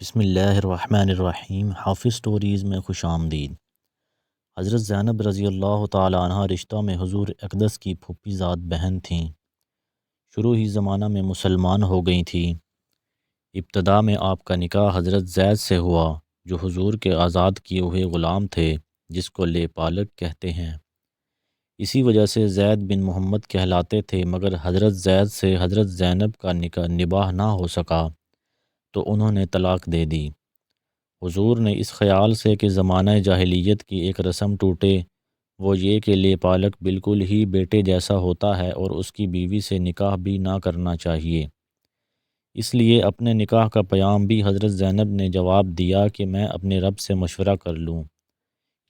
بسم اللہ الرحمن الرحیم۔ حافظ سٹوریز میں خوش آمدید۔ حضرت زینب رضی اللہ تعالی عنہ رشتہ میں حضور اقدس کی پھوپھی زاد بہن تھیں۔ شروع ہی زمانہ میں مسلمان ہو گئی تھیں۔ ابتدا میں آپ کا نکاح حضرت زید سے ہوا جو حضور کے آزاد کیے ہوئے غلام تھے، جس کو لے پالک کہتے ہیں۔ اسی وجہ سے زید بن محمد کہلاتے تھے، مگر حضرت زید سے حضرت زینب کا نباہ نہ ہو سکا تو انہوں نے طلاق دے دی۔ حضور نے اس خیال سے کہ زمانہ جاہلیت کی ایک رسم ٹوٹے، وہ یہ کہ لے پالک بالکل ہی بیٹے جیسا ہوتا ہے اور اس کی بیوی سے نکاح بھی نہ کرنا چاہیے، اس لیے اپنے نکاح کا پیام بھی حضرت زینب نے جواب دیا کہ میں اپنے رب سے مشورہ کر لوں۔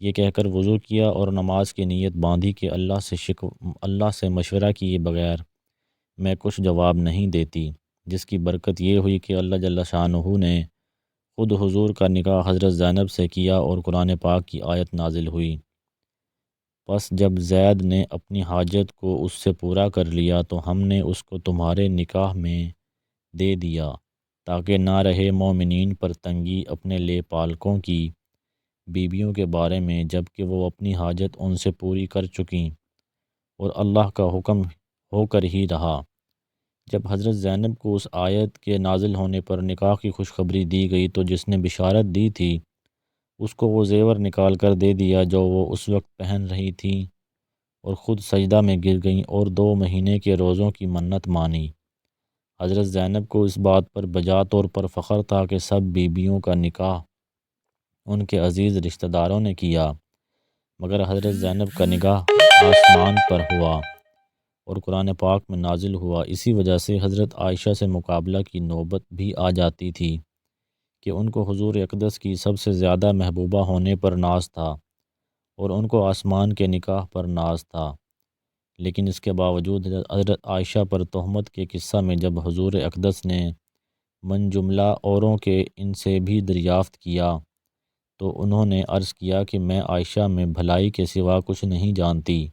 یہ کہہ کر وضو کیا اور نماز کی نیت باندھی کہ اللہ سے مشورہ کیے بغیر میں کچھ جواب نہیں دیتی، جس کی برکت یہ ہوئی کہ اللہ جل شانہ نے خود حضور کا نکاح حضرت زینب سے کیا اور قرآن پاک کی آیت نازل ہوئی۔ پس جب زید نے اپنی حاجت کو اس سے پورا کر لیا تو ہم نے اس کو تمہارے نکاح میں دے دیا، تاکہ نہ رہے مومنین پر تنگی اپنے لے پالکوں کی بیویوں کے بارے میں، جب کہ وہ اپنی حاجت ان سے پوری کر چکیں اور اللہ کا حکم ہو کر ہی رہا۔ جب حضرت زینب کو اس آیت کے نازل ہونے پر نکاح کی خوشخبری دی گئی تو جس نے بشارت دی تھی اس کو وہ زیور نکال کر دے دیا جو وہ اس وقت پہن رہی تھیں، اور خود سجدہ میں گر گئیں اور 2 مہینے کے روزوں کی منت مانی۔ حضرت زینب کو اس بات پر بجا طور پر فخر تھا کہ سب بیویوں کا نکاح ان کے عزیز رشتہ داروں نے کیا، مگر حضرت زینب کا نکاح آسمان پر ہوا اور قرآن پاک میں نازل ہوا۔ اسی وجہ سے حضرت عائشہ سے مقابلہ کی نوبت بھی آ جاتی تھی کہ ان کو حضور اقدس کی سب سے زیادہ محبوبہ ہونے پر ناز تھا اور ان کو آسمان کے نکاح پر ناز تھا، لیکن اس کے باوجود حضرت عائشہ پر تہمت کے قصہ میں جب حضور اقدس نے من جملہ اوروں کے ان سے بھی دریافت کیا تو انہوں نے عرض کیا کہ میں عائشہ میں بھلائی کے سوا کچھ نہیں جانتی۔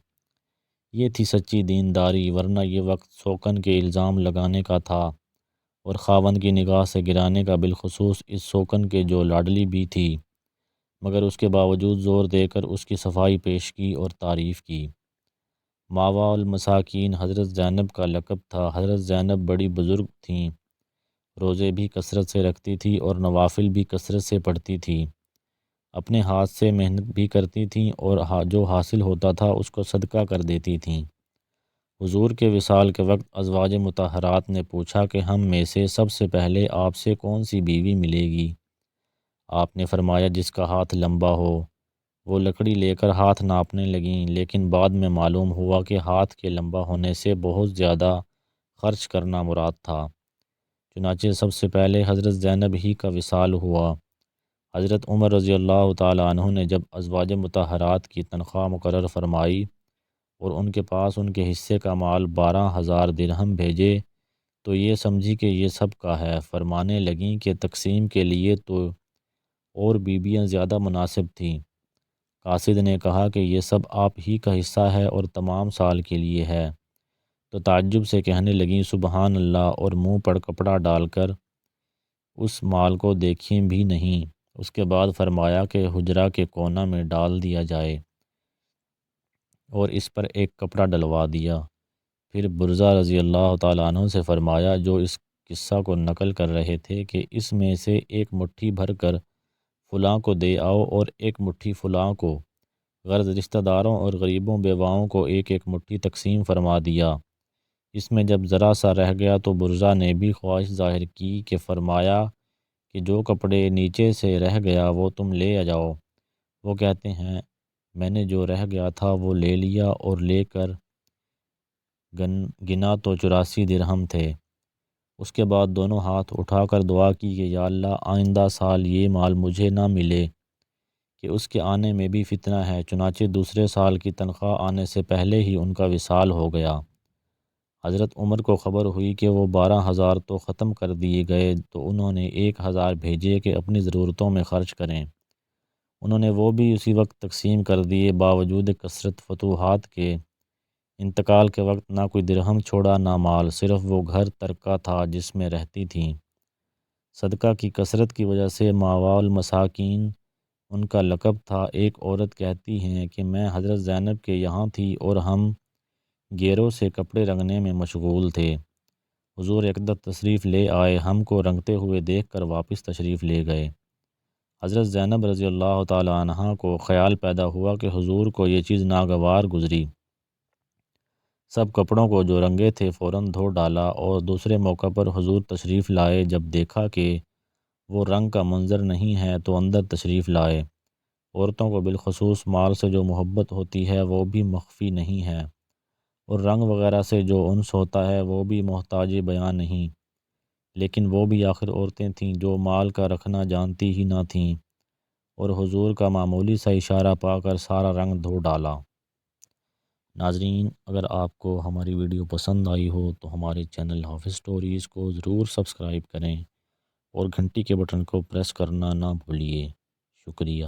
یہ تھی سچی دینداری، ورنہ یہ وقت سوکن کے الزام لگانے کا تھا اور خاوند کی نگاہ سے گرانے کا، بالخصوص اس سوکن کے جو لاڈلی بھی تھی، مگر اس کے باوجود زور دے کر اس کی صفائی پیش کی اور تعریف کی۔ ماوا المساکین حضرت زینب کا لقب تھا۔ حضرت زینب بڑی بزرگ تھیں، روزے بھی کثرت سے رکھتی تھی اور نوافل بھی کثرت سے پڑھتی تھی، اپنے ہاتھ سے محنت بھی کرتی تھیں اور جو حاصل ہوتا تھا اس کو صدقہ کر دیتی تھیں۔ حضور کے وصال کے وقت ازواج مطہرات نے پوچھا کہ ہم میں سے سب سے پہلے آپ سے کون سی بیوی ملے گی؟ آپ نے فرمایا جس کا ہاتھ لمبا ہو۔ وہ لکڑی لے کر ہاتھ ناپنے لگیں، لیکن بعد میں معلوم ہوا کہ ہاتھ کے لمبا ہونے سے بہت زیادہ خرچ کرنا مراد تھا، چنانچہ سب سے پہلے حضرت زینب ہی کا وصال ہوا۔ حضرت عمر رضی اللہ تعالی عنہ نے جب ازواج مطہرات کی تنخواہ مقرر فرمائی اور ان کے پاس ان کے حصے کا مال 12,000 درہم بھیجے تو یہ سمجھی کہ یہ سب کا ہے، فرمانے لگیں کہ تقسیم کے لیے تو اور بیویاں زیادہ مناسب تھیں۔ قاصد نے کہا کہ یہ سب آپ ہی کا حصہ ہے اور تمام سال کے لیے ہے، تو تعجب سے کہنے لگیں سبحان اللہ، اور منہ پر کپڑا ڈال کر اس مال کو دیکھیں بھی نہیں۔ اس کے بعد فرمایا کہ حجرہ کے کونا میں ڈال دیا جائے اور اس پر ایک کپڑا ڈلوا دیا۔ پھر برزہ رضی اللہ تعالیٰ عنہ سے فرمایا جو اس قصہ کو نقل کر رہے تھے کہ اس میں سے ایک مٹھی بھر کر فلاں کو دے آؤ اور ایک مٹھی فلاں کو، غرض رشتہ داروں اور غریبوں بیواؤں کو ایک ایک مٹھی تقسیم فرما دیا۔ اس میں جب ذرا سا رہ گیا تو برزہ نے بھی خواہش ظاہر کی کہ فرمایا کہ جو کپڑے نیچے سے رہ گیا وہ تم لے جاؤ۔ وہ کہتے ہیں میں نے جو رہ گیا تھا وہ لے لیا اور لے کر گنا تو 84 درہم تھے۔ اس کے بعد دونوں ہاتھ اٹھا کر دعا کی کہ یا اللہ آئندہ سال یہ مال مجھے نہ ملے کہ اس کے آنے میں بھی فتنہ ہے، چنانچہ دوسرے سال کی تنخواہ آنے سے پہلے ہی ان کا وصال ہو گیا۔ حضرت عمر کو خبر ہوئی کہ وہ 12,000 تو ختم کر دیے گئے تو انہوں نے 1,000 بھیجے کہ اپنی ضرورتوں میں خرچ کریں۔ انہوں نے وہ بھی اسی وقت تقسیم کر دیے۔ باوجود کثرت فتوحات کے انتقال کے وقت نہ کوئی درہم چھوڑا نہ مال، صرف وہ گھر ترکہ تھا جس میں رہتی تھیں۔ صدقہ کی کثرت کی وجہ سے ماوال مساکین ان کا لقب تھا۔ ایک عورت کہتی ہیں کہ میں حضرت زینب کے یہاں تھی اور ہم گیروں سے کپڑے رنگنے میں مشغول تھے۔ حضور اقدس تشریف لے آئے، ہم کو رنگتے ہوئے دیکھ کر واپس تشریف لے گئے۔ حضرت زینب رضی اللہ تعالی عنہ کو خیال پیدا ہوا کہ حضور کو یہ چیز ناگوار گزری۔ سب کپڑوں کو جو رنگے تھے فوراً دھو ڈالا اور دوسرے موقع پر حضور تشریف لائے۔ جب دیکھا کہ وہ رنگ کا منظر نہیں ہے تو اندر تشریف لائے۔ عورتوں کو بالخصوص مال سے جو محبت ہوتی ہے وہ بھی مخفی نہیں ہے، اور رنگ وغیرہ سے جو انس ہوتا ہے وہ بھی محتاج بیان نہیں، لیکن وہ بھی آخر عورتیں تھیں جو مال کا رکھنا جانتی ہی نہ تھیں، اور حضور کا معمولی سا اشارہ پا کر سارا رنگ دھو ڈالا۔ ناظرین، اگر آپ کو ہماری ویڈیو پسند آئی ہو تو ہمارے چینل حافظ سٹوریز کو ضرور سبسکرائب کریں اور گھنٹی کے بٹن کو پریس کرنا نہ بھولیے۔ شکریہ۔